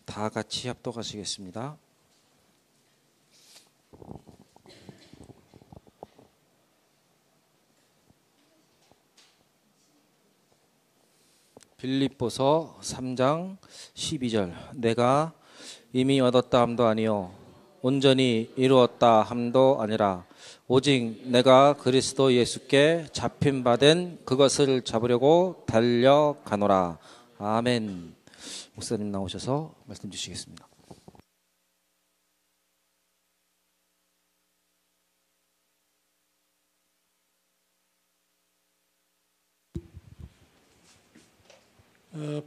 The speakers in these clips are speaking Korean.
다 같이 합독하시겠습니다. 빌립보서 3장 12절. 내가 이미 얻었다 함도 아니요 온전히 이루었다 함도 아니라 오직 내가 그리스도 예수께 잡힌 바 된 그것을 잡으려고 달려가노라. 아멘. 목사님 나오셔서 말씀 주시겠습니다.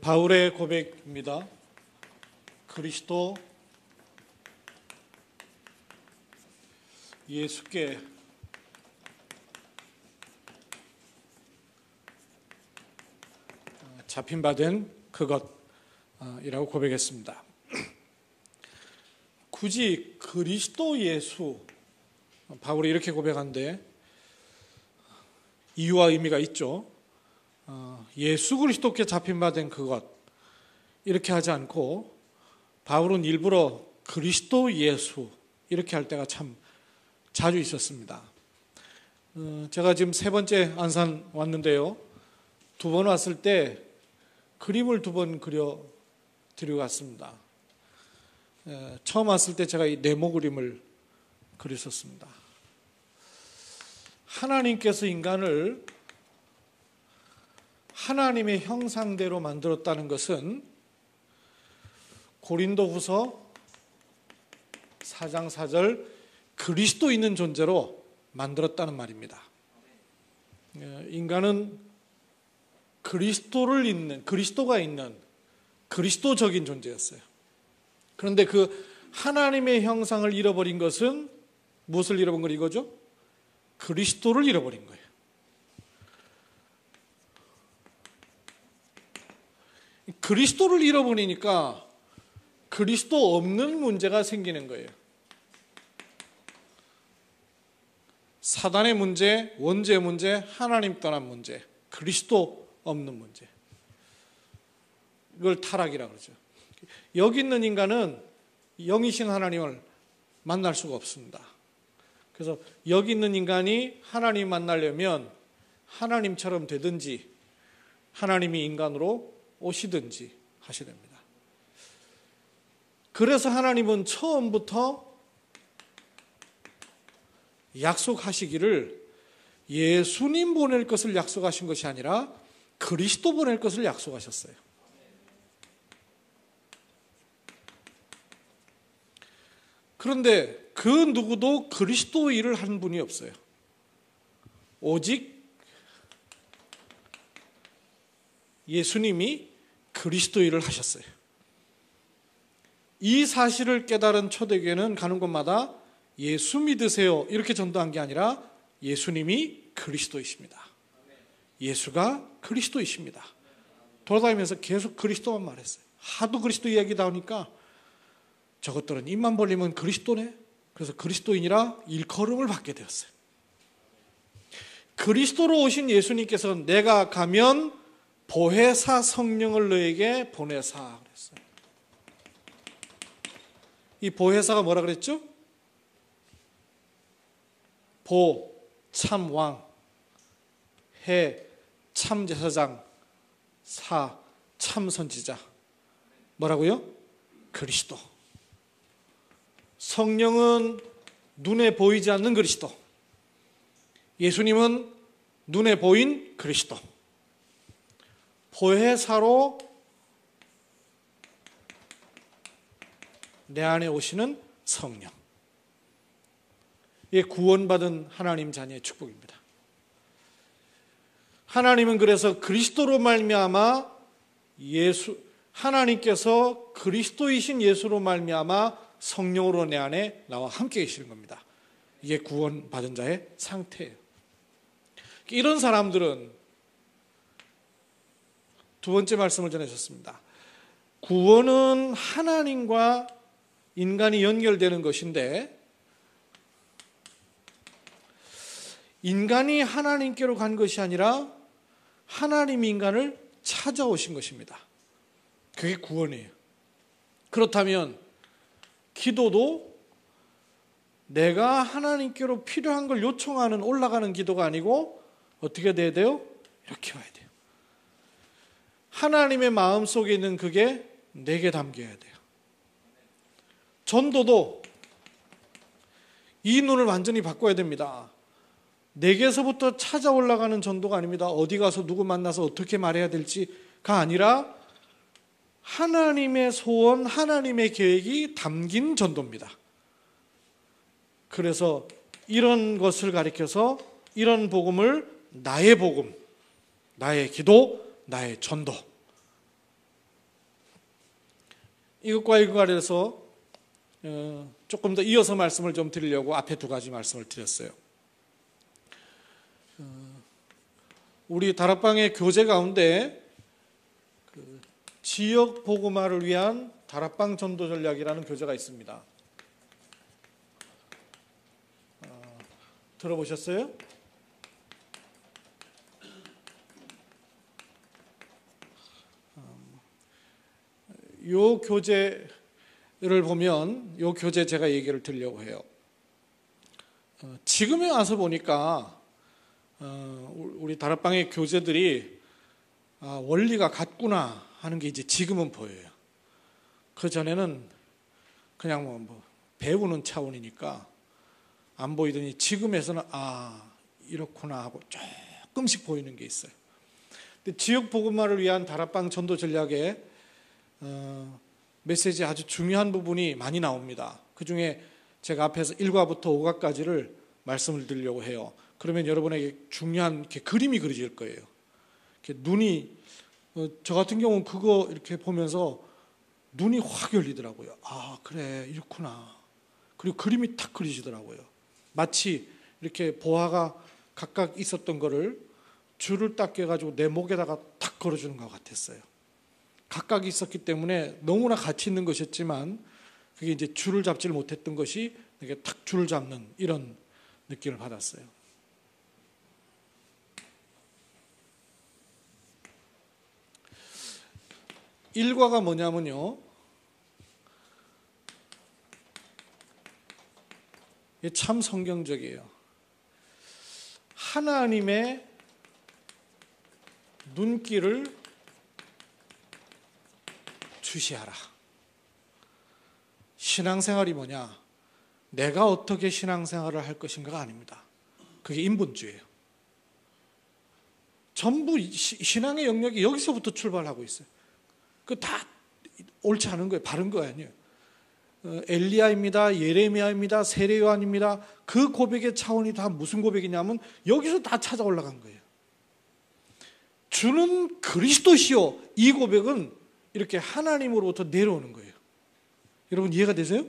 바울의 고백입니다. 그리스도 예수께 잡힌 바 된 그것이라고 고백했습니다. 굳이 그리스도 예수, 바울이 이렇게 고백한데 이유와 의미가 있죠. 예수 그리스도께 잡힌 바 된 그것, 이렇게 하지 않고 바울은 일부러 그리스도 예수 이렇게 할 때가 참 자주 있었습니다. 제가 지금 세 번째 안산 왔는데요, 두 번 왔을 때 그림을 두 번 그려 드리고 갔습니다. 처음 왔을 때 제가 이 네모 그림을 그렸었습니다. 하나님께서 인간을 하나님의 형상대로 만들었다는 것은 고린도후서 4장 4절 그리스도 있는 존재로 만들었다는 말입니다. 인간은 그리스도가 있는 그리스도적인 존재였어요. 그런데 그 하나님의 형상을 잃어버린 것은 무엇을 잃어버린 걸 이거죠? 그리스도를 잃어버린 거예요. 그리스도를 잃어버리니까 그리스도 없는 문제가 생기는 거예요. 사단의 문제, 원죄의 문제, 하나님 떠난 문제, 그리스도 없는 문제. 이걸 타락이라고 그러죠. 여기 있는 인간은 영이신 하나님을 만날 수가 없습니다. 그래서 여기 있는 인간이 하나님 만나려면 하나님처럼 되든지 하나님이 인간으로 오시든지 하셔야 됩니다. 그래서 하나님은 처음부터 약속하시기를 예수님 보낼 것을 약속하신 것이 아니라 그리스도 보낼 것을 약속하셨어요. 그런데 그 누구도 그리스도 일을 한 분이 없어요. 오직 예수님이 그리스도 일을 하셨어요. 이 사실을 깨달은 초대교회는 가는 곳마다 예수 믿으세요 이렇게 전도한 게 아니라 예수님이 그리스도이십니다. 예수가 그리스도이십니다. 돌아다니면서 계속 그리스도만 말했어요. 하도 그리스도 이야기 나오니까 저것들은 입만 벌리면 그리스도네. 그래서 그리스도인이라 일컬음을 받게 되었어요. 그리스도로 오신 예수님께서 내가 가면 보혜사 성령을 너에게 보내사 그랬어요. 이 보혜사가 뭐라 그랬죠? 보, 참 왕, 해, 참 제사장, 사, 참 선지자. 뭐라고요? 그리스도. 성령은 눈에 보이지 않는 그리스도. 예수님은 눈에 보인 그리스도. 보혜사로 내 안에 오시는 성령. 이게 구원받은 하나님 자녀의 축복입니다. 하나님은 그래서 그리스도로 말미암아 하나님께서 그리스도이신 예수로 말미암아 성령으로 내 안에 나와 함께 계시는 겁니다. 이게 구원받은 자의 상태예요. 이런 사람들은 두 번째 말씀을 전하셨습니다. 구원은 하나님과 인간이 연결되는 것인데 인간이 하나님께로 간 것이 아니라 하나님이 인간을 찾아오신 것입니다. 그게 구원이에요. 그렇다면 기도도 내가 하나님께로 필요한 걸 요청하는 올라가는 기도가 아니고 어떻게 돼야 돼요? 이렇게 와야 돼요. 하나님의 마음속에 있는 그게 내게 담겨야 돼요. 전도도 이 눈을 완전히 바꿔야 됩니다. 내게서부터 찾아 올라가는 전도가 아닙니다. 어디 가서 누구 만나서 어떻게 말해야 될지가 아니라 하나님의 소원, 하나님의 계획이 담긴 전도입니다. 그래서 이런 것을 가리켜서 이런 복음을 나의 복음, 나의 기도, 나의 전도. 이것과 이거 관련해서 조금 더 이어서 말씀을 좀 드리려고 앞에 두 가지 말씀을 드렸어요. 우리 다락방의 교재 가운데 지역 복음화를 위한 다락방 전도 전략이라는 교재가 있습니다. 들어보셨어요? 이 교재를 보면 이 교재 제가 얘기를 드리려고 해요. 지금에 와서 보니까 우리 다락방의 교재들이 원리가 같구나 하는 게 이제 지금은 보여요. 그 전에는 그냥 뭐 배우는 차원이니까 안 보이더니 지금에서는 이렇구나 하고 조금씩 보이는 게 있어요. 근데 지역 복음화를 위한 다락방 전도 전략에 메시지 아주 중요한 부분이 많이 나옵니다. 그 중에 제가 앞에서 1과부터 5과까지를 말씀을 드리려고 해요. 그러면 여러분에게 중요한 이렇게 그림이 그려질 거예요. 이렇게 눈이 저 같은 경우는 그거 이렇게 보면서 눈이 확 열리더라고요. 그래 이렇구나. 그리고 그림이 탁 그려지더라고요. 마치 이렇게 보화가 각각 있었던 거를 줄을 딱 껴가지고 내 목에다가 탁 걸어주는 것 같았어요. 각각 있었기 때문에 너무나 가치 있는 것이었지만 그게 이제 줄을 잡지를 못했던 것이 이렇게 탁 줄을 잡는 이런 느낌을 받았어요. 일과가 뭐냐면요, 이게 참 성경적이에요. 하나님의 눈길을 주시하라. 신앙생활이 뭐냐? 내가 어떻게 신앙생활을 할 것인가가 아닙니다. 그게 인본주의예요. 전부 신앙의 영역이 여기서부터 출발하고 있어요. 그 다 옳지 않은 거예요. 바른 거 아니에요. 엘리야입니다. 예레미야입니다. 세례 요한입니다. 그 고백의 차원이 다 무슨 고백이냐면 여기서 다 찾아 올라간 거예요. 주는 그리스도시요. 이 고백은 이렇게 하나님으로부터 내려오는 거예요. 여러분 이해가 되세요?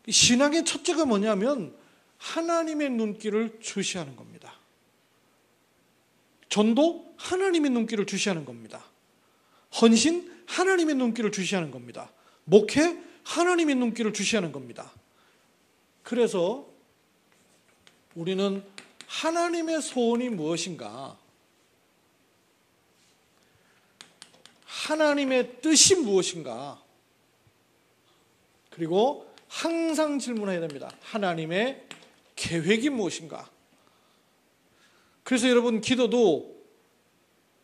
신앙의 첫째가 뭐냐면 하나님의 눈길을 주시하는 겁니다. 전도 하나님의 눈길을 주시하는 겁니다. 헌신 하나님의 눈길을 주시하는 겁니다. 목회 하나님의 눈길을 주시하는 겁니다. 그래서 우리는 하나님의 소원이 무엇인가, 하나님의 뜻이 무엇인가, 그리고 항상 질문해야 됩니다. 하나님의 계획이 무엇인가. 그래서 여러분 기도도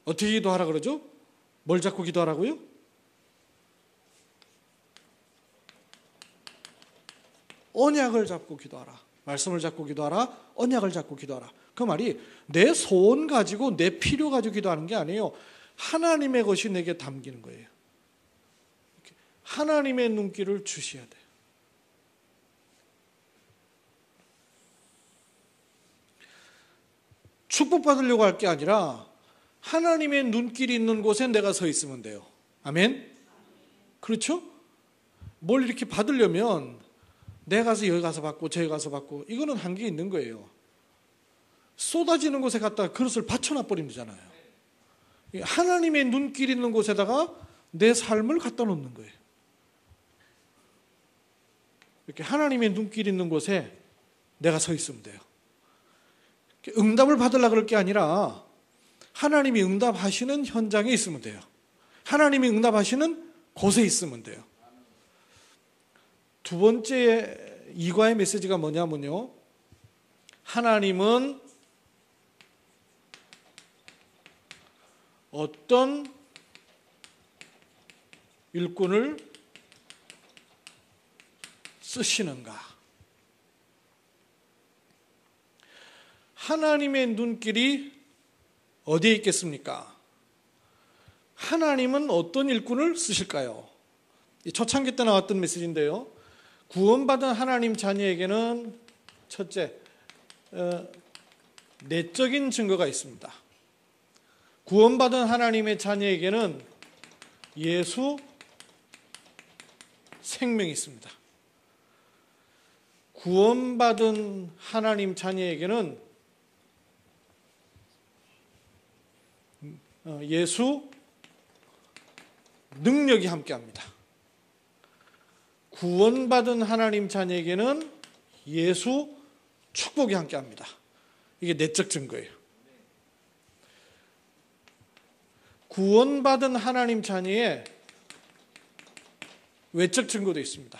어떻게 기도하라 그러죠? 뭘 잡고 기도하라고요? 언약을 잡고 기도하라. 말씀을 잡고 기도하라. 언약을 잡고 기도하라. 그 말이 내 소원 가지고 내 필요 가지고 기도하는 게 아니에요. 하나님의 것이 내게 담기는 거예요. 하나님의 눈길을 주셔야 돼요. 축복받으려고 할 게 아니라 하나님의 눈길이 있는 곳에 내가 서 있으면 돼요. 아멘? 그렇죠? 뭘 이렇게 받으려면 내가 가서 여기 가서 받고 저기 가서 받고 이거는 한계 있는 거예요. 쏟아지는 곳에 갖다가 그릇을 받쳐놔 버리면 되잖아요. 하나님의 눈길 있는 곳에다가 내 삶을 갖다 놓는 거예요. 이렇게 하나님의 눈길 있는 곳에 내가 서 있으면 돼요. 응답을 받으려고 그럴 게 아니라 하나님이 응답하시는 현장에 있으면 돼요. 하나님이 응답하시는 곳에 있으면 돼요. 두 번째 이과의 메시지가 뭐냐면요. 하나님은 어떤 일꾼을 쓰시는가? 하나님의 눈길이 어디에 있겠습니까? 하나님은 어떤 일꾼을 쓰실까요? 초창기 때 나왔던 메시지인데요. 구원받은 하나님 자녀에게는 첫째, 내적인 증거가 있습니다. 구원받은 하나님의 자녀에게는 예수 생명이 있습니다. 구원받은 하나님 자녀에게는 예수 능력이 함께합니다. 구원받은 하나님 자녀에게는 예수 축복이 함께합니다. 이게 내적 증거예요. 구원받은 하나님 자녀의 외적 증거도 있습니다.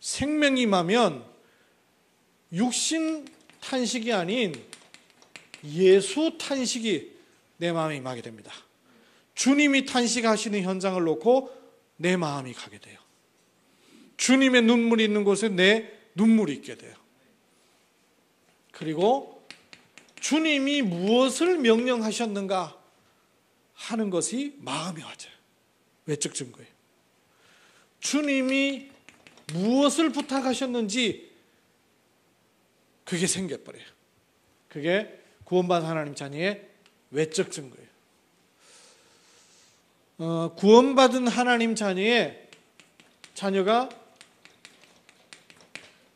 생명이 임하면 육신 탄식이 아닌 예수 탄식이 내 마음에 임하게 됩니다. 주님이 탄식하시는 현장을 놓고 내 마음이 가게 돼요. 주님의 눈물이 있는 곳에 내 눈물이 있게 돼요. 그리고 주님이 무엇을 명령하셨는가 하는 것이 마음에 와져요. 외적 증거예요. 주님이 무엇을 부탁하셨는지 그게 생겨버려요. 그게 구원받은 하나님 자녀의 외적 증거예요. 구원받은 하나님 자녀의 자녀가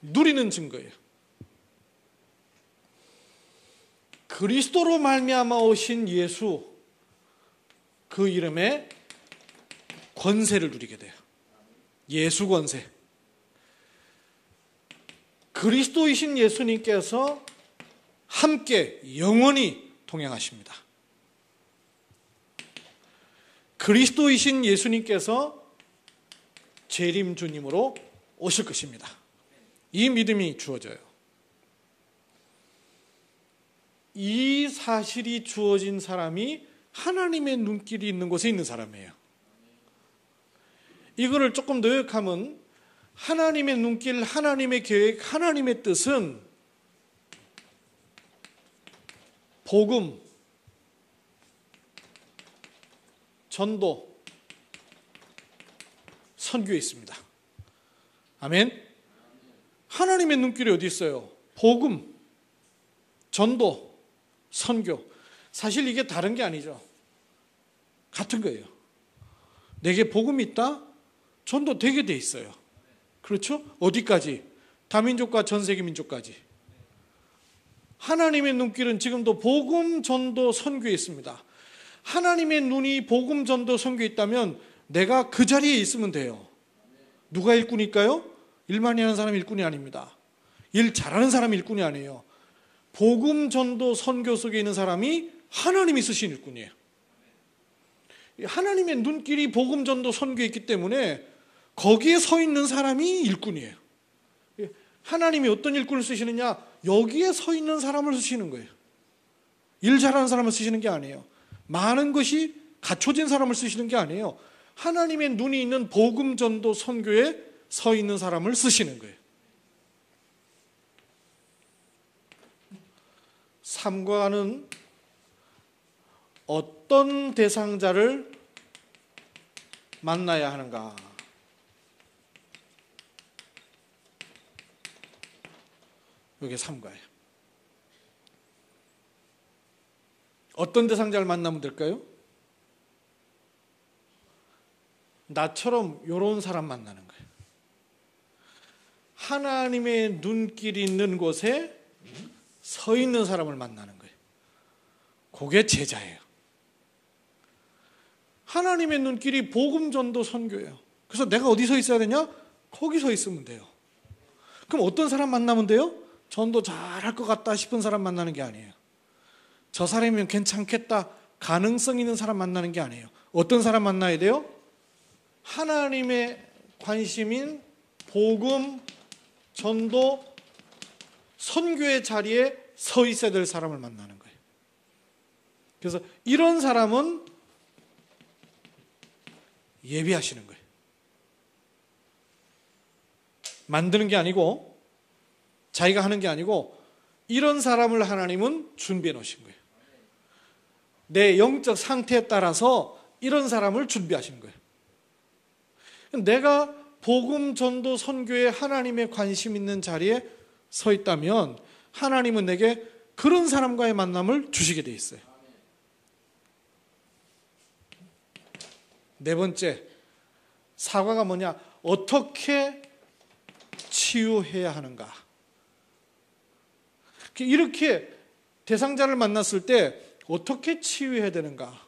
누리는 증거예요. 그리스도로 말미암아 오신 예수, 그 이름에 권세를 누리게 돼요. 예수 권세. 그리스도이신 예수님께서 함께 영원히 동행하십니다. 그리스도이신 예수님께서 재림 주님으로 오실 것입니다. 이 믿음이 주어져요. 이 사실이 주어진 사람이 하나님의 눈길이 있는 곳에 있는 사람이에요. 이거를 조금 더 요약하면 하나님의 눈길, 하나님의 계획, 하나님의 뜻은 복음, 전도, 선교에 있습니다. 아멘. 하나님의 눈길이 어디 있어요? 복음, 전도, 선교. 사실 이게 다른 게 아니죠. 같은 거예요. 내게 복음이 있다? 전도 되게 돼 있어요. 그렇죠? 어디까지? 다민족과 전 세계 민족까지. 하나님의 눈길은 지금도 복음, 전도, 선교에 있습니다. 하나님의 눈이 복음, 전도, 선교에 있다면 내가 그 자리에 있으면 돼요. 누가 일꾼일까요? 일 많이 하는 사람이 일꾼이 아닙니다. 일 잘하는 사람이 일꾼이 아니에요. 복음, 전도, 선교 속에 있는 사람이 하나님이 쓰신 일꾼이에요. 하나님의 눈길이 복음, 전도, 선교에 있기 때문에 거기에 서 있는 사람이 일꾼이에요. 하나님이 어떤 일꾼을 쓰시느냐? 여기에 서 있는 사람을 쓰시는 거예요. 일 잘하는 사람을 쓰시는 게 아니에요. 많은 것이 갖춰진 사람을 쓰시는 게 아니에요. 하나님의 눈이 있는 복음, 전도, 선교에 서 있는 사람을 쓰시는 거예요. 삼가는 어떤 대상자를 만나야 하는가? 이게 삼가예요. 어떤 대상자를 만나면 될까요? 나처럼 이런 사람 만나는 거예요. 하나님의 눈길이 있는 곳에 서 있는 사람을 만나는 거예요. 그게 제자예요. 하나님의 눈길이 복음, 전도, 선교예요. 그래서 내가 어디 서 있어야 되냐? 거기 서 있으면 돼요. 그럼 어떤 사람 만나면 돼요? 전도 잘할 것 같다 싶은 사람 만나는 게 아니에요. 저 사람이면 괜찮겠다, 가능성 있는 사람 만나는 게 아니에요. 어떤 사람 만나야 돼요? 하나님의 관심인 복음, 전도, 선교의 자리에 서 있어야 될 사람을 만나는 거예요. 그래서 이런 사람은 예비하시는 거예요. 만드는 게 아니고 자기가 하는 게 아니고 이런 사람을 하나님은 준비해 놓으신 거예요. 내 영적 상태에 따라서 이런 사람을 준비하시는 거예요. 내가 복음, 전도, 선교에 하나님의 관심 있는 자리에 서 있다면 하나님은 내게 그런 사람과의 만남을 주시게 돼 있어요. 네 번째, 사과가 뭐냐? 어떻게 치유해야 하는가? 이렇게 대상자를 만났을 때 어떻게 치유해야 되는가?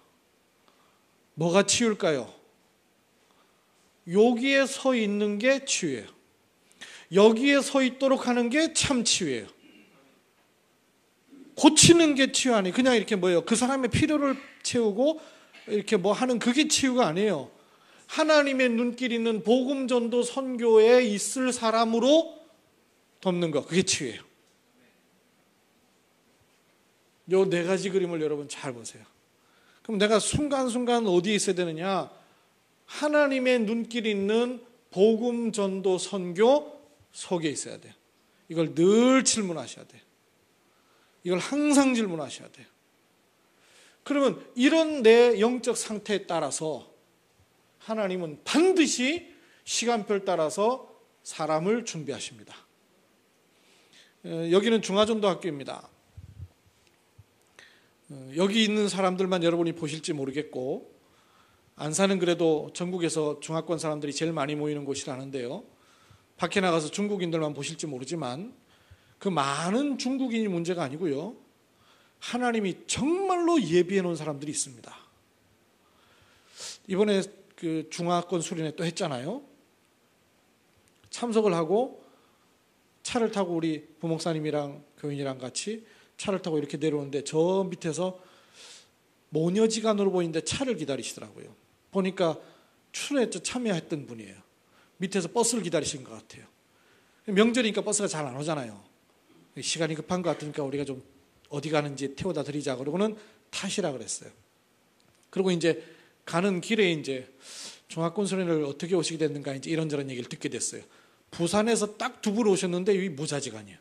뭐가 치유일까요? 여기에 서 있는 게 치유예요. 여기에 서 있도록 하는 게 참 치유예요. 고치는 게 치유 아니에요. 그냥 이렇게 뭐예요? 그 사람의 필요를 채우고 이렇게 뭐 하는 그게 치유가 아니에요. 하나님의 눈길 있는 복음, 전도, 선교에 있을 사람으로 돕는 거, 그게 치유예요. 요 네 가지 그림을 여러분 잘 보세요. 그럼 내가 순간순간 어디에 있어야 되느냐? 하나님의 눈길 있는 복음, 전도, 선교 속에 있어야 돼요. 이걸 늘 질문하셔야 돼요. 이걸 항상 질문하셔야 돼요. 그러면 이런 내 영적 상태에 따라서 하나님은 반드시 시간표를 따라서 사람을 준비하십니다. 여기는 중화전도학교입니다. 여기 있는 사람들만 여러분이 보실지 모르겠고 안산은 그래도 전국에서 중화권 사람들이 제일 많이 모이는 곳이라는데요. 밖에 나가서 중국인들만 보실지 모르지만 그 많은 중국인이 문제가 아니고요. 하나님이 정말로 예비해 놓은 사람들이 있습니다. 이번에 그 중화권 수련회 또 했잖아요. 참석을 하고 차를 타고 우리 부목사님이랑 교인이랑 같이 차를 타고 이렇게 내려오는데 저 밑에서 모녀지간으로 보이는데 차를 기다리시더라고요. 보니까 수련회 참여했던 분이에요. 밑에서 버스를 기다리신 것 같아요. 명절이니까 버스가 잘 안 오잖아요. 시간이 급한 것 같으니까 우리가 좀 어디 가는지 태워다 드리자 그러고는 타시라 그랬어요. 그리고 이제 가는 길에 이제 중화권 수련회를 어떻게 오시게 됐는가 이제 이런저런 얘기를 듣게 됐어요. 부산에서 딱 두 분 오셨는데 이 모자지간이에요.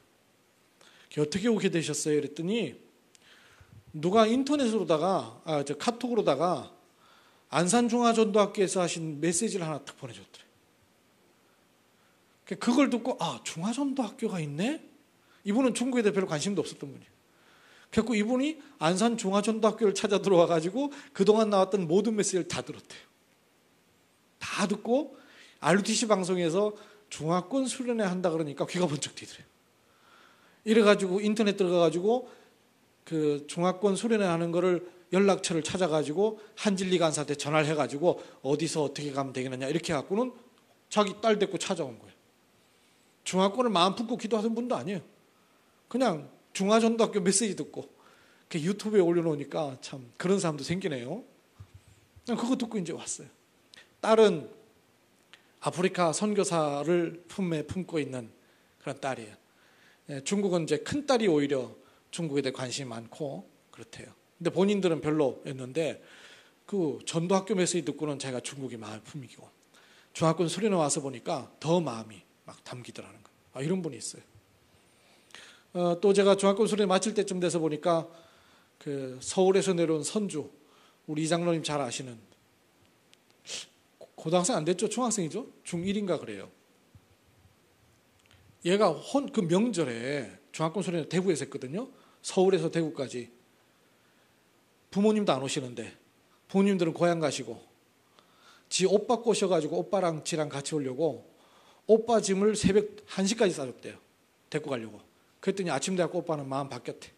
어떻게 오게 되셨어요? 그랬더니 누가 인터넷으로다가 카톡으로다가 안산중화전도학교에서 하신 메시지를 하나 딱 보내줬더래요. 그걸 듣고 중화전도학교가 있네? 이분은 중국에 대해 별로 관심도 없었던 분이에요. 그래서 이분이 안산중화전도학교를 찾아 들어와가지고 그동안 나왔던 모든 메시지를 다 들었대요. 다 듣고 RUTC 방송에서 중화권 수련회 한다 그러니까 귀가 번쩍 뛰더래요. 이래가지고 인터넷 들어가가지고 그 중화권 수련회 하는 거를 연락처를 찾아가지고 한진리 간사한테 전화를 해가지고 어디서 어떻게 가면 되겠느냐 이렇게 해갖고는 자기 딸 데리고 찾아온 거예요. 중화권을 마음 품고 기도하던 분도 아니에요. 그냥 중화전도학교 메시지 듣고 유튜브에 올려놓으니까 참 그런 사람도 생기네요. 그거 듣고 이제 왔어요. 딸은 아프리카 선교사를 품에 품고 있는 그런 딸이에요. 중국은 이제 큰 딸이 오히려 중국에 대해 관심이 많고 그렇대요. 근데 본인들은 별로였는데 그 전도학교 메시지 듣고는 제가 중국이 마음을 품이고 중화권 수련회 와서 보니까 더 마음이 막 담기더라는 거예요. 이런 분이 있어요. 또 제가 중화권 수련회 마칠 때쯤 돼서 보니까 그 서울에서 내려온 선주 우리 이장로님 잘 아시는 고등학생 안 됐죠? 중학생이죠? 중1인가 그래요. 얘가 그 명절에 중화권 수련회 대구에서 했거든요. 서울에서 대구까지. 부모님도 안 오시는데 부모님들은 고향 가시고 지 오빠 꼬셔가지고 오빠랑 지랑 같이 오려고 오빠 짐을 새벽 1시까지 싸줬대요. 데리고 가려고. 그랬더니 아침 돼갖고 오빠는 마음 바뀌었대.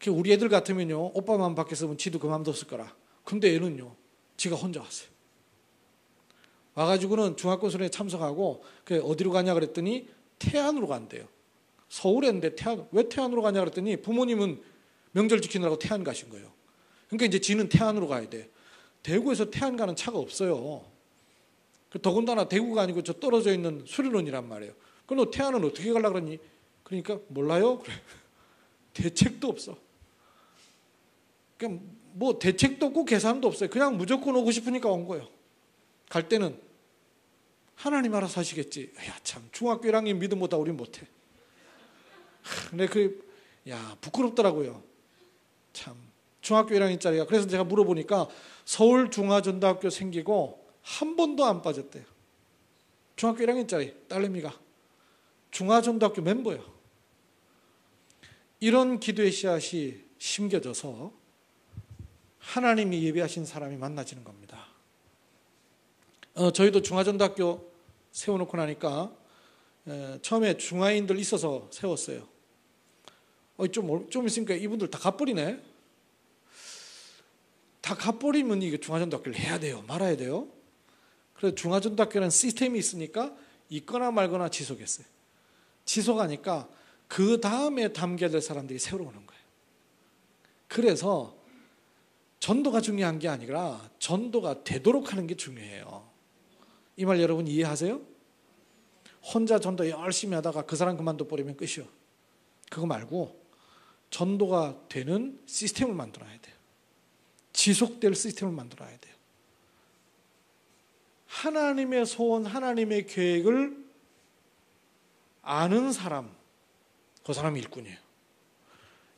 우리 애들 같으면요 오빠 마음 바뀌었으면 지도 그만뒀을 거라. 근데 얘는요 지가 혼자 왔어요. 와가지고는 중화권 수련회 참석하고 어디로 가냐 그랬더니 태안으로 간대요. 서울에 있는데 왜 태안으로 가냐 그랬더니 부모님은 명절 지키느라고 태안 가신 거예요. 그러니까 이제 지는 태안으로 가야 돼. 대구에서 태안 가는 차가 없어요. 더군다나 대구가 아니고 저 떨어져 있는 수리론이란 말이에요. 그럼 너 태안은 어떻게 가려고 그러니? 그러니까 몰라요. 그래. 대책도 없어. 그냥 뭐 대책도 없고 계산도 없어요. 그냥 무조건 오고 싶으니까 온 거예요. 갈 때는 하나님 알아서 하시겠지. 야, 참 중학교 1학년 믿음보다 우린 못해. 근데 부끄럽더라고요. 참 중학교 1학년짜리가. 그래서 제가 물어보니까 서울중화전도학교 생기고 한 번도 안 빠졌대요. 중학교 1학년짜리 딸내미가 중화전도학교 멤버예요. 이런 기도의 씨앗이 심겨져서 하나님이 예비하신 사람이 만나지는 겁니다. 저희도 중화전도학교 세워놓고 나니까 처음에 중화인들 있어서 세웠어요. 좀 있으니까 이분들 다 갚버리네. 다 갚버리면 이게 중화전도학교를 해야 돼요? 말아야 돼요? 그래서 중화전도학교는 시스템이 있으니까 있거나 말거나 지속했어요. 지속하니까 그 다음에 담겨야 될 사람들이 새로 오는 거예요. 그래서 전도가 중요한 게 아니라 전도가 되도록 하는 게 중요해요. 이 말 여러분 이해하세요? 혼자 전도 열심히 하다가 그 사람 그만둬버리면 끝이요. 그거 말고 전도가 되는 시스템을 만들어야 돼요. 지속될 시스템을 만들어야 돼요. 하나님의 소원, 하나님의 계획을 아는 사람, 그 사람이 일꾼이에요.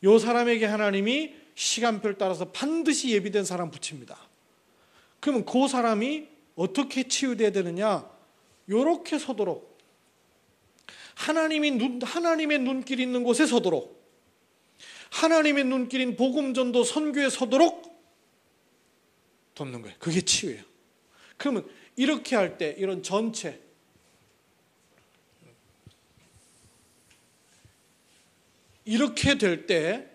이 사람에게 하나님이 시간표를 따라서 반드시 예비된 사람 붙입니다. 그러면 그 사람이 어떻게 치유돼야 되느냐? 이렇게 서도록, 하나님의 눈길 있는 곳에 서도록, 하나님의 눈길인 복음전도 선교에 서도록 돕는 거예요. 그게 치유예요. 그러면 이렇게 할 때 이런 전체, 이렇게 될 때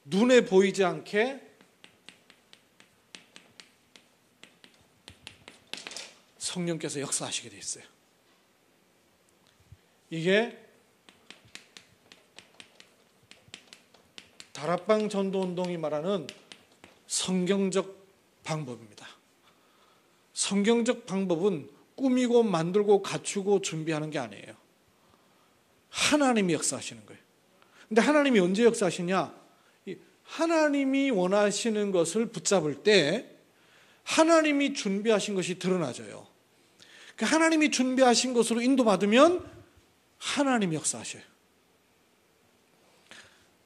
눈에 보이지 않게 성령께서 역사하시게 돼 있어요. 이게 다락방 전도운동이 말하는 성경적 방법입니다. 성경적 방법은 꾸미고 만들고 갖추고 준비하는 게 아니에요. 하나님이 역사하시는 거예요. 근데 하나님이 언제 역사하시냐? 하나님이 원하시는 것을 붙잡을 때 하나님이 준비하신 것이 드러나져요. 하나님이 준비하신 것으로 인도받으면 하나님이 역사하셔요.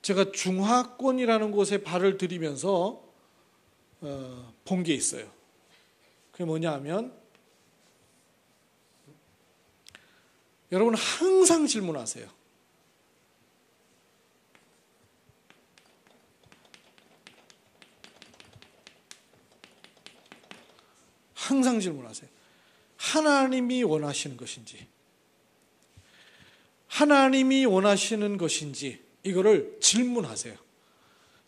제가 중화권이라는 곳에 발을 들이면서 본 게 있어요. 그게 뭐냐 하면, 여러분 항상 질문하세요. 항상 질문하세요. 하나님이 원하시는 것인지, 하나님이 원하시는 것인지, 이거를 질문하세요.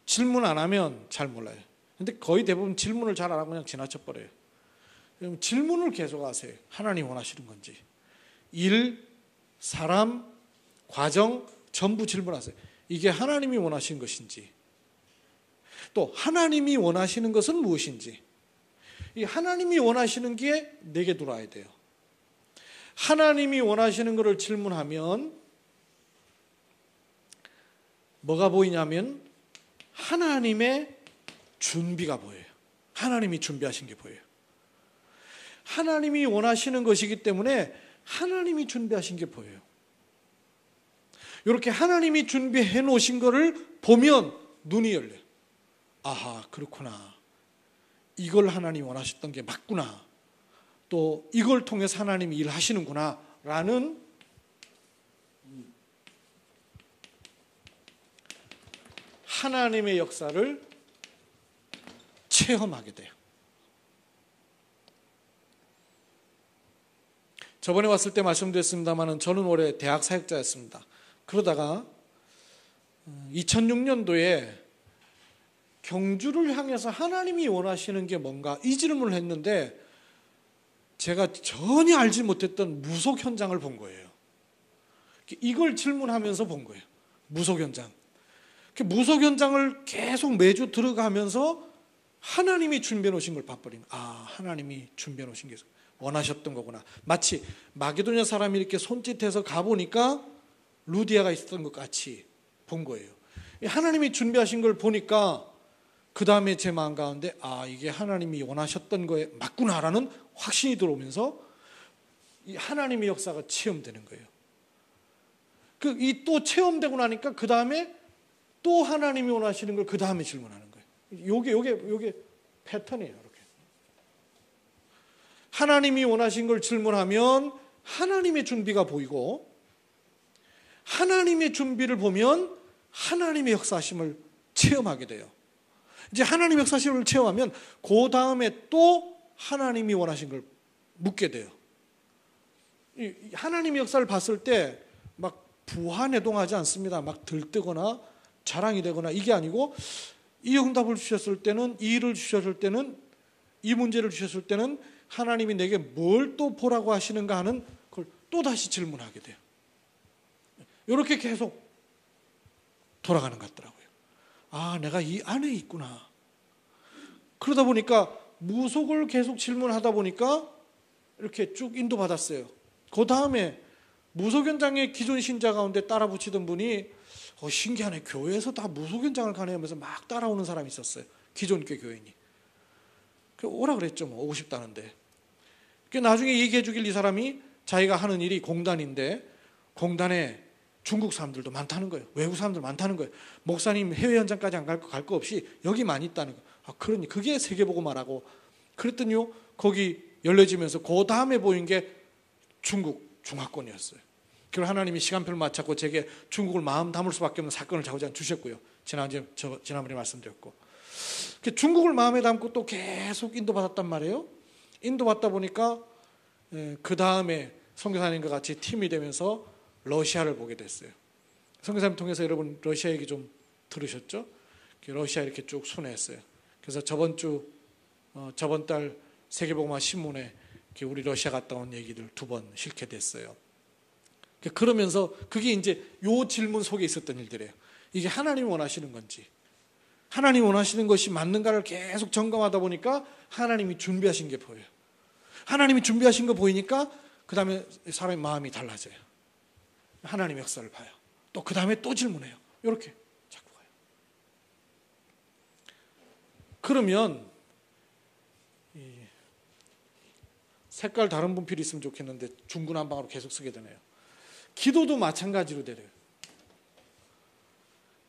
질문 안 하면 잘 몰라요. 근데 거의 대부분 질문을 잘 안 하고 그냥 지나쳐버려요. 그럼 질문을 계속 하세요. 하나님 원하시는 건지. 일, 사람, 과정 전부 질문하세요. 이게 하나님이 원하시는 것인지, 또 하나님이 원하시는 것은 무엇인지. 이 하나님이 원하시는 게 내게 들어와야 돼요. 하나님이 원하시는 것을 질문하면 뭐가 보이냐면 하나님의 준비가 보여요. 하나님이 준비하신 게 보여요. 하나님이 원하시는 것이기 때문에 하나님이 준비하신 게 보여요. 이렇게 하나님이 준비해 놓으신 것을 보면 눈이 열려요. 아하, 그렇구나. 이걸 하나님이 원하셨던 게 맞구나. 또 이걸 통해서 하나님이 일하시는구나 라는 하나님의 역사를 체험하게 돼요. 저번에 왔을 때 말씀드렸습니다만 저는 올해 대학 사역자였습니다. 그러다가 2006년도에 경주를 향해서 하나님이 원하시는 게 뭔가 이 질문을 했는데 제가 전혀 알지 못했던 무속 현장을 본 거예요. 이걸 질문하면서 본 거예요. 무속 현장. 무속 현장을 계속 매주 들어가면서 하나님이 준비해 놓으신 걸 봐버리면, 하나님이 준비해 놓으신 게 원하셨던 거구나. 마치 마게도냐 사람이 이렇게 손짓해서 가보니까 루디아가 있었던 것 같이 본 거예요. 하나님이 준비하신 걸 보니까 그 다음에 제 마음 가운데 이게 하나님이 원하셨던 거에 맞구나라는 확신이 들어오면서 이 하나님의 역사가 체험되는 거예요. 이 또 체험되고 나니까 그 다음에 또 하나님이 원하시는 걸 그 다음에 질문하는 거예요. 요게 패턴이에요. 이렇게. 하나님이 원하신 걸 질문하면 하나님의 준비가 보이고, 하나님의 준비를 보면 하나님의 역사심을 체험하게 돼요. 이제 하나님의 역사심을 체험하면 그 다음에 또 하나님이 원하신 걸 묻게 돼요. 하나님의 역사를 봤을 때 막 부하내동하지 않습니다. 막 들뜨거나 자랑이 되거나 이게 아니고, 이 응답을 주셨을 때는, 이 일을 주셨을 때는, 이 문제를 주셨을 때는 하나님이 내게 뭘 또 보라고 하시는가 하는 걸 또 다시 질문하게 돼요. 이렇게 계속 돌아가는 것 같더라고요. 내가 이 안에 있구나. 그러다 보니까 무속을 계속 질문하다 보니까 이렇게 쭉 인도받았어요. 그 다음에 무속 현장의 기존 신자 가운데 따라 붙이던 분이 신기하네, 교회에서 다 무속 현장을 가네 하면서 막 따라오는 사람이 있었어요. 기존 교인이. 오라 그랬죠. 오고 싶다는데. 나중에 얘기해 주길, 이 사람이 자기가 하는 일이 공단인데 공단에 중국 사람들도 많다는 거예요. 외국 사람들 많다는 거예요. 목사님 해외 현장까지 안 갈 거 없이 여기만 있다는 거예요. 그러니 그게 세계보고말하고, 그랬더니요, 거기 열려지면서 그 다음에 보인 게 중국 중화권이었어요. 그리고 하나님이 시간표를 맞췄고 제게 중국을 마음 담을 수밖에 없는 사건을 자고자 주셨고요. 지난번에 말씀드렸고, 중국을 마음에 담고 또 계속 인도받았단 말이에요. 인도받다 보니까 그 다음에 선교사님과 같이 팀이 되면서 러시아를 보게 됐어요. 선교사님 통해서 여러분 러시아 얘기 좀 들으셨죠? 러시아 이렇게 쭉 순회했어요. 그래서 저번 달 세계복음화 신문에 우리 러시아 갔다 온 얘기들 2번 실게 됐어요. 그러면서 그게 이제 요 질문 속에 있었던 일들이에요. 이게 하나님이 원하시는 건지, 하나님이 원하시는 것이 맞는가를 계속 점검하다 보니까 하나님이 준비하신 게 보여요. 하나님이 준비하신 거 보이니까 그 다음에 사람의 마음이 달라져요. 하나님의 역사를 봐요. 또 그 다음에 또 질문해요. 이렇게 자꾸 가요. 그러면 색깔 다른 분필이 있으면 좋겠는데 중구난방으로 계속 쓰게 되네요. 기도도 마찬가지로 되래요.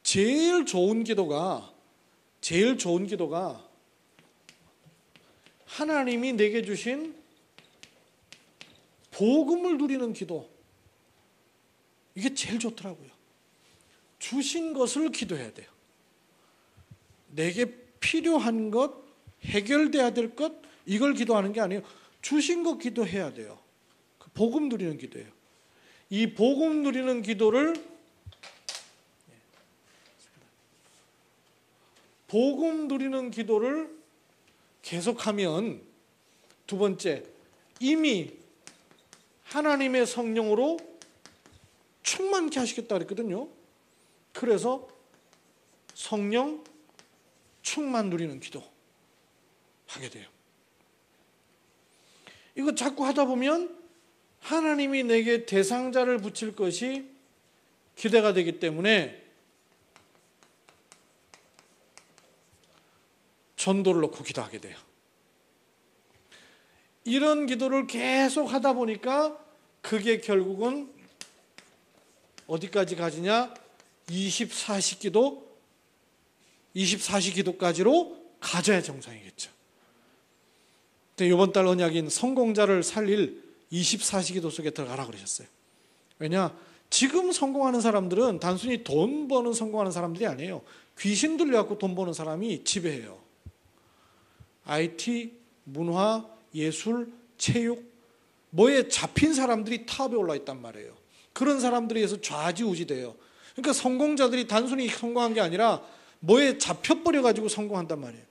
제일 좋은 기도가 하나님이 내게 주신 복음을 누리는 기도. 이게 제일 좋더라고요. 주신 것을 기도해야 돼요. 내게 필요한 것, 해결돼야 될 것, 이걸 기도하는 게 아니에요. 주신 거 기도해야 돼요. 복음 누리는 기도예요. 이 복음 누리는 기도를 계속하면, 두 번째, 이미 하나님의 성령으로 충만케 하시겠다 그랬거든요. 그래서 성령 충만 누리는 기도 하게 돼요. 이거 자꾸 하다 보면 하나님이 내게 대상자를 붙일 것이 기대가 되기 때문에 전도를 놓고 기도하게 돼요. 이런 기도를 계속 하다 보니까 그게 결국은 어디까지 가지냐? 24시 기도까지로 가져야 정상이겠죠. 이번 달 언약인 성공자를 살릴 24시 기도 속에 들어가라 그러셨어요. 왜냐? 지금 성공하는 사람들은 단순히 돈 버는 성공하는 사람들이 아니에요. 귀신 들려갖고 돈 버는 사람이 지배해요. IT, 문화, 예술, 체육, 뭐에 잡힌 사람들이 탑에 올라 있단 말이에요. 그런 사람들에 의해서 좌지우지돼요. 그러니까 성공자들이 단순히 성공한 게 아니라 뭐에 잡혀버려가지고 성공한단 말이에요.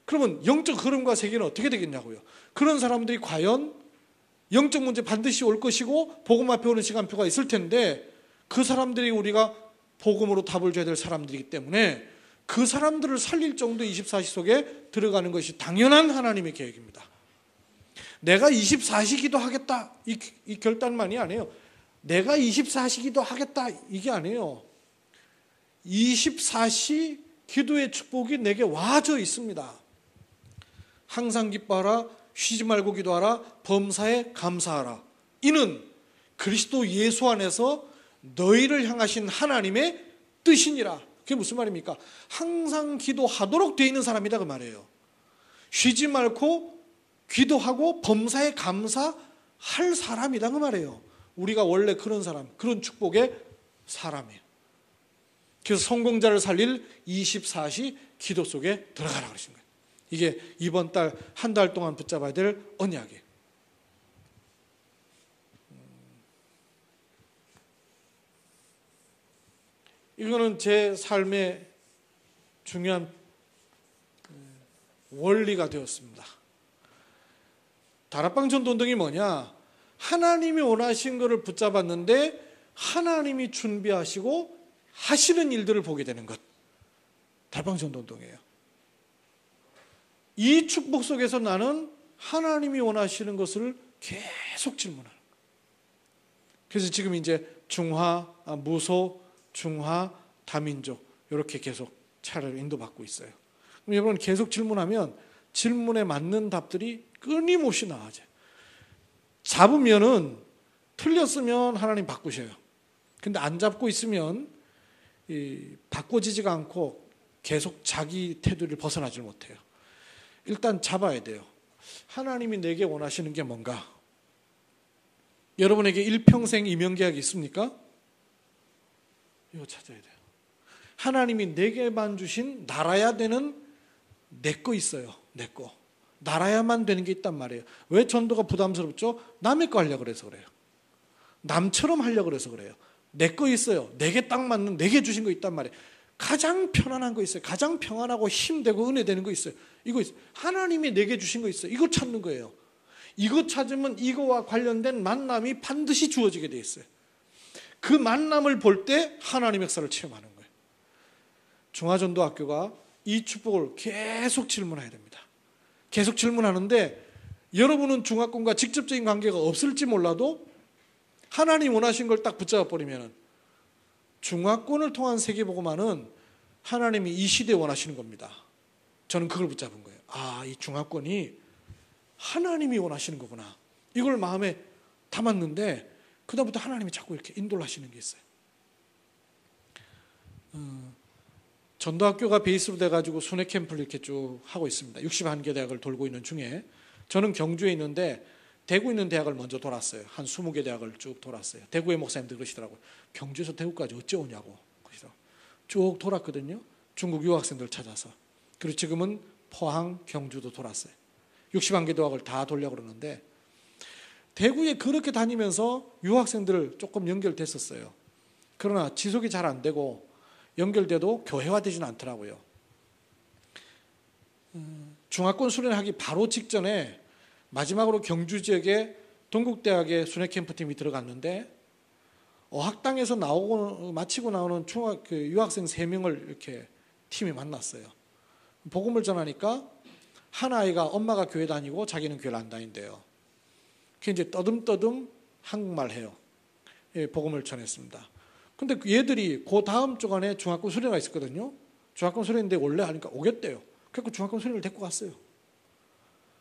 그러면 영적 흐름과 세계는 어떻게 되겠냐고요. 그런 사람들이 과연 영적 문제 반드시 올 것이고 복음 앞에 오는 시간표가 있을 텐데 그 사람들이 우리가 복음으로 답을 줘야 될 사람들이기 때문에 그 사람들을 살릴 정도 24시 속에 들어가는 것이 당연한 하나님의 계획입니다. 내가 24시 기도하겠다 이 결단만이 아니에요. 내가 24시 기도하겠다 이게 아니에요. 24시 기도의 축복이 내게 와져 있습니다. 항상 기뻐하라, 쉬지 말고 기도하라, 범사에 감사하라. 이는 그리스도 예수 안에서 너희를 향하신 하나님의 뜻이니라. 그게 무슨 말입니까? 항상 기도하도록 되어 있는 사람이다 그 말이에요. 쉬지 말고 기도하고 범사에 감사할 사람이다 그 말이에요. 우리가 원래 그런 사람, 그런 축복의 사람이에요. 그래서 성공자를 살릴 24시 기도 속에 들어가라 그러신 거예요. 이게 이번 달 한 달 동안 붙잡아야 될 언약이에요. 이거는 제 삶의 중요한 원리가 되었습니다. 다락방 전도운동이 뭐냐? 하나님이 원하신 것을 붙잡았는데 하나님이 준비하시고 하시는 일들을 보게 되는 것. 다락방 전도운동이에요. 이 축복 속에서 나는 하나님이 원하시는 것을 계속 질문하는 거예요. 그래서 지금 이제 중화, 무소, 중화, 다민족 이렇게 계속 차를 인도받고 있어요. 그럼 여러분 계속 질문하면 질문에 맞는 답들이 끊임없이 나와져요. 잡으면은 틀렸으면 하나님 바꾸셔요. 근데 안 잡고 있으면 바꿔지지가 않고 계속 자기 테두리를 벗어나질 못해요. 일단 잡아야 돼요. 하나님이 내게 원하시는 게 뭔가? 여러분에게 일평생 임명계약이 있습니까? 이거 찾아야 돼요. 하나님이 내게만 주신 날아야 되는 내 거 있어요. 내 거. 날아야만 되는 게 있단 말이에요. 왜 전도가 부담스럽죠? 남의 거 하려고 그래서 그래요. 남처럼 하려고 그래서 그래요. 내 거 있어요. 내게 딱 맞는 내게 주신 거 있단 말이에요. 가장 편안한 거 있어요. 가장 평안하고 힘되고 은혜되는 거 있어요. 이거 있어요. 하나님이 내게 주신 거 있어요. 이거 찾는 거예요. 이거 찾으면 이거와 관련된 만남이 반드시 주어지게 돼 있어요. 그 만남을 볼 때 하나님의 역사를 체험하는 거예요. 중화전도학교가 이 축복을 계속 질문해야 됩니다. 계속 질문하는데 여러분은 중화권과 직접적인 관계가 없을지 몰라도 하나님 원하신 걸 딱 붙잡아 버리면 중화권을 통한 세계복음화는 하나님이 이 시대에 원하시는 겁니다. 저는 그걸 붙잡은 거예요. 아, 이 중화권이 하나님이 원하시는 거구나. 이걸 마음에 담았는데 그다음부터 하나님이 자꾸 이렇게 인도를 하시는 게 있어요. 전도학교가 베이스로 돼가지고 순회 캠프를 이렇게 쭉 하고 있습니다. 61개 대학을 돌고 있는 중에 저는 경주에 있는데 대구에 있는 대학을 먼저 돌았어요. 한 20개 대학을 쭉 돌았어요. 대구의 목사님들 그러시더라고요. 경주에서 대구까지 어째 오냐고. 그래서 쭉 돌았거든요. 중국 유학생들 찾아서. 그리고 지금은 포항, 경주도 돌았어요. 61개 대학을 다 돌려고 그러는데 대구에 그렇게 다니면서 유학생들 조금 연결됐었어요. 그러나 지속이 잘 안 되고 연결돼도 교회화되지는 않더라고요. 중화권 수련하기 바로 직전에 마지막으로 경주 지역에 동국대학의 순회 캠프팀이 들어갔는데 어학당에서 마치고 나오는 유학생 3명을 이렇게 팀이 만났어요. 복음을 전하니까 한 아이가 엄마가 교회 다니고 자기는 교회를 안 다닌대요. 그 이제 떠듬떠듬 한국말 해요. 예, 복음을 전했습니다. 근데 얘들이 그 다음 주간에 중학교 수련회가 있었거든요. 중학교 수련인데 원래 하니까 오겠대요. 그래서 중학교 수련회를 데리고 갔어요.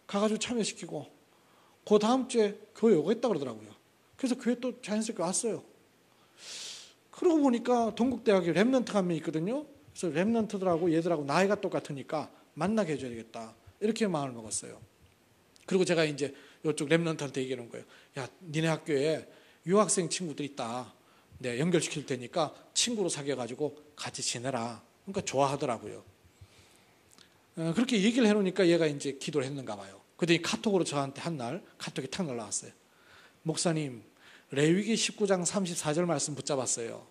가가지고 참여시키고 그 다음 주에 교회 오겠다 그러더라고요. 그래서 교회 또 자연스럽게 왔어요. 그러고 보니까 동국대학에 랩런트가 한 명 있거든요. 그래서 랩런트들하고 얘들하고 나이가 똑같으니까 만나게 해줘야 되겠다. 이렇게 마음을 먹었어요. 그리고 제가 이제 이쪽 랩런트한테 얘기하는 거예요. 야, 니네 학교에 유학생 친구들 있다. 내가 연결시킬 테니까 친구로 사귀어가지고 같이 지내라. 그러니까 좋아하더라고요. 그렇게 얘기를 해놓으니까 얘가 이제 기도를 했는가 봐요. 그랬더니 카톡으로 저한테 한 날 카톡이 탁 날라왔어요. 목사님, 레위기 19장 34절 말씀 붙잡았어요.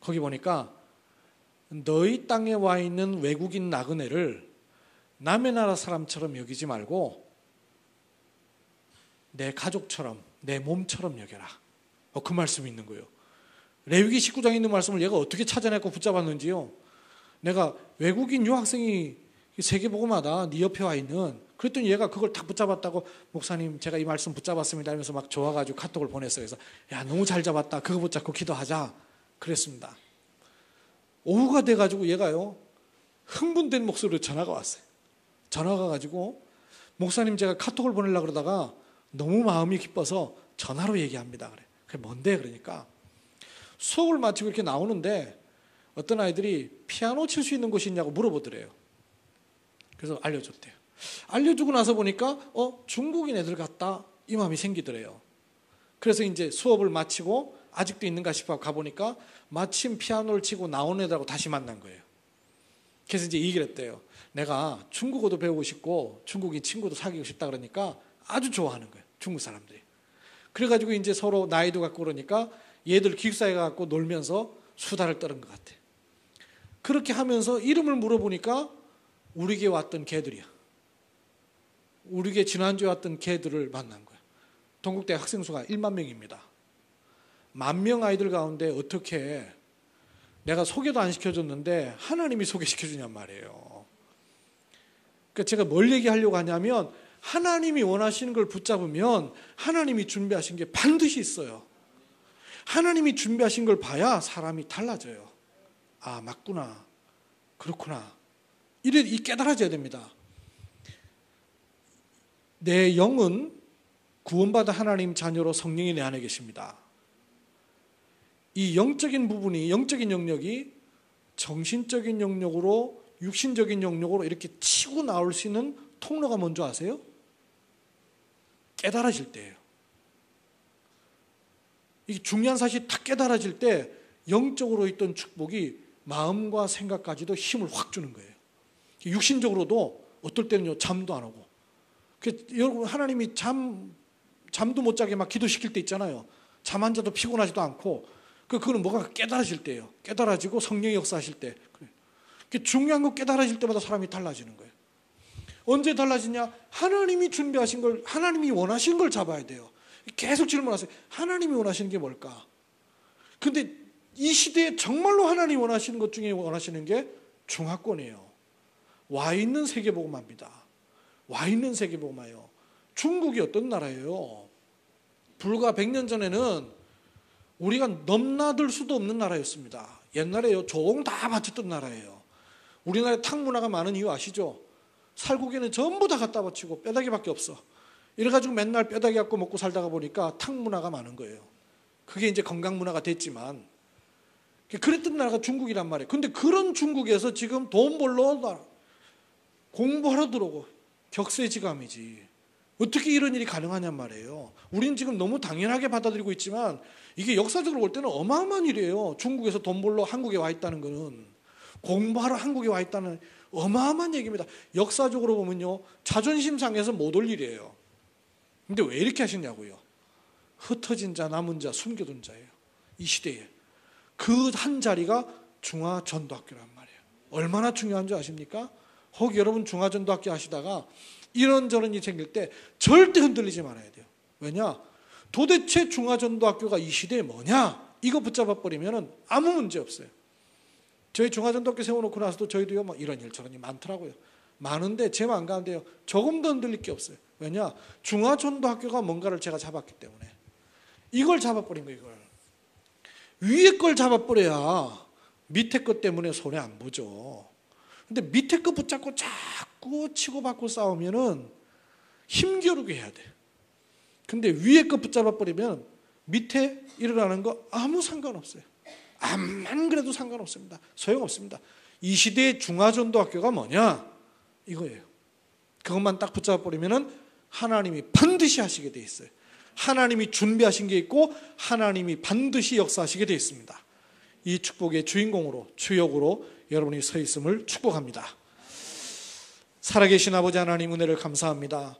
거기 보니까 너희 땅에 와 있는 외국인 나그네를 남의 나라 사람처럼 여기지 말고 내 가족처럼 내 몸처럼 여겨라. 그 말씀이 있는 거예요. 레위기 19장에 있는 말씀을 얘가 어떻게 찾아내고 붙잡았는지요. 내가 외국인 유학생이 세계복음하다 네 옆에 와 있는, 그랬더니 얘가 그걸 딱 붙잡았다고, 목사님 제가 이 말씀 붙잡았습니다 하면서 막 좋아가지고 카톡을 보냈어요. 그래서 야 너무 잘 잡았다, 그거 붙잡고 기도하자 그랬습니다. 오후가 돼가지고 얘가요 흥분된 목소리로 전화가 왔어요. 전화가 가지고 목사님 제가 카톡을 보내려고 그러다가 너무 마음이 기뻐서 전화로 얘기합니다. 그래. 그게 뭔데? 그러니까 수업을 마치고 이렇게 나오는데 어떤 아이들이 피아노 칠 수 있는 곳이 있냐고 물어보더래요. 그래서 알려줬대요. 알려주고 나서 보니까 중국인 애들 같다 이 마음이 생기더래요. 그래서 이제 수업을 마치고 아직도 있는가 싶어 가보니까 마침 피아노를 치고 나온 애들하고 다시 만난 거예요. 그래서 이제 얘기를 했대요. 내가 중국어도 배우고 싶고 중국인 친구도 사귀고 싶다 그러니까 아주 좋아하는 거예요. 중국 사람들이. 그래가지고 이제 서로 나이도 갖고 그러니까 얘들 기숙사에 가고 놀면서 수다를 떠는 것 같아요. 그렇게 하면서 이름을 물어보니까 우리 교회 왔던 걔들이야. 우리 교회 지난주에 왔던 걔들을 만난 거야. 동국대 학생 수가 1만 명입니다. 10,000명 아이들 가운데 어떻게 내가 소개도 안 시켜줬는데 하나님이 소개시켜주냔 말이에요. 그러니까 제가 뭘 얘기하려고 하냐면 하나님이 원하시는 걸 붙잡으면 하나님이 준비하신 게 반드시 있어요. 하나님이 준비하신 걸 봐야 사람이 달라져요. 아 맞구나, 그렇구나, 이래 깨달아져야 됩니다. 내 영은 구원받은 하나님 자녀로 성령이 내 안에 계십니다. 이 영적인 부분이, 영적인 영역이 정신적인 영역으로 육신적인 영역으로 이렇게 치고 나올 수 있는 통로가 뭔지 아세요? 깨달아질 때예요. 이게 중요한 사실이 딱 깨달아질 때 영적으로 있던 축복이 마음과 생각까지도 힘을 확 주는 거예요. 육신적으로도 어떨 때는요 잠도 안 오고, 여러분 하나님이 잠도 못 자게 막 기도시킬 때 있잖아요. 잠 안 자도 피곤하지도 않고, 그거는 뭐가 깨달아질 때예요. 깨달아지고 성령의 역사하실 때. 중요한 거 깨달아질 때마다 사람이 달라지는 거예요. 언제 달라지냐? 하나님이 준비하신 걸, 하나님이 원하신 걸 잡아야 돼요. 계속 질문하세요. 하나님이 원하시는 게 뭘까? 근데 이 시대에 정말로 하나님이 원하시는 것 중에 원하시는 게 중화권이에요. 와 있는 세계복음화입니다. 와 있는 세계복음화예요. 중국이 어떤 나라예요? 불과 100년 전에는 우리가 넘나들 수도 없는 나라였습니다. 옛날에요 종 다 바쳤던 나라예요. 우리나라에 탕 문화가 많은 이유 아시죠? 살고기는 전부 다 갖다 바치고 뼈다귀밖에 없어. 이래가지고 맨날 뼈다귀 갖고 먹고 살다가 보니까 탕 문화가 많은 거예요. 그게 이제 건강 문화가 됐지만 그랬던 나라가 중국이란 말이에요. 근데 그런 중국에서 지금 돈 벌러 공부하러 들어오고 격세지감이지. 어떻게 이런 일이 가능하냔 말이에요. 우리는 지금 너무 당연하게 받아들이고 있지만 이게 역사적으로 볼 때는 어마어마한 일이에요. 중국에서 돈 벌러 한국에 와 있다는 거는, 공부하러 한국에 와 있다는 어마어마한 얘기입니다. 역사적으로 보면요 자존심 상해서 못 올 일이에요. 근데 왜 이렇게 하시냐고요. 흩어진 자, 남은 자, 숨겨둔 자예요. 이 시대에 그 한 자리가 중화전도학교란 말이에요. 얼마나 중요한 줄 아십니까? 혹 여러분 중화전도학교 하시다가 이런저런 일이 생길 때 절대 흔들리지 말아야 돼요. 왜냐? 도대체 중화전도학교가 이 시대에 뭐냐? 이거 붙잡아 버리면 아무 문제 없어요. 저희 중화전도학교 세워놓고 나서도 저희도요 뭐 이런 일 저런 일 많더라고요. 많은데 제 마음 가운데요 조금도 흔들릴 게 없어요. 왜냐? 중화전도학교가 뭔가를 제가 잡았기 때문에. 이걸 잡아버린 거예요. 이걸. 위에 걸 잡아버려야 밑에 것 때문에 손해 안 보죠. 근데 밑에 거 붙잡고 자꾸 치고받고 싸우면은 힘겨루게 해야 돼. 근데 위에 거 붙잡아 버리면 밑에 일어나는 거 아무 상관없어요. 암만 그래도 상관없습니다. 소용없습니다. 이 시대의 중화전도학교가 뭐냐? 이거예요. 그것만 딱 붙잡아 버리면은 하나님이 반드시 하시게 돼 있어요. 하나님이 준비하신 게 있고 하나님이 반드시 역사하시게 돼 있습니다. 이 축복의 주인공으로, 주역으로 여러분이 서 있음을 축복합니다. 살아계신 아버지 하나님 은혜를 감사합니다.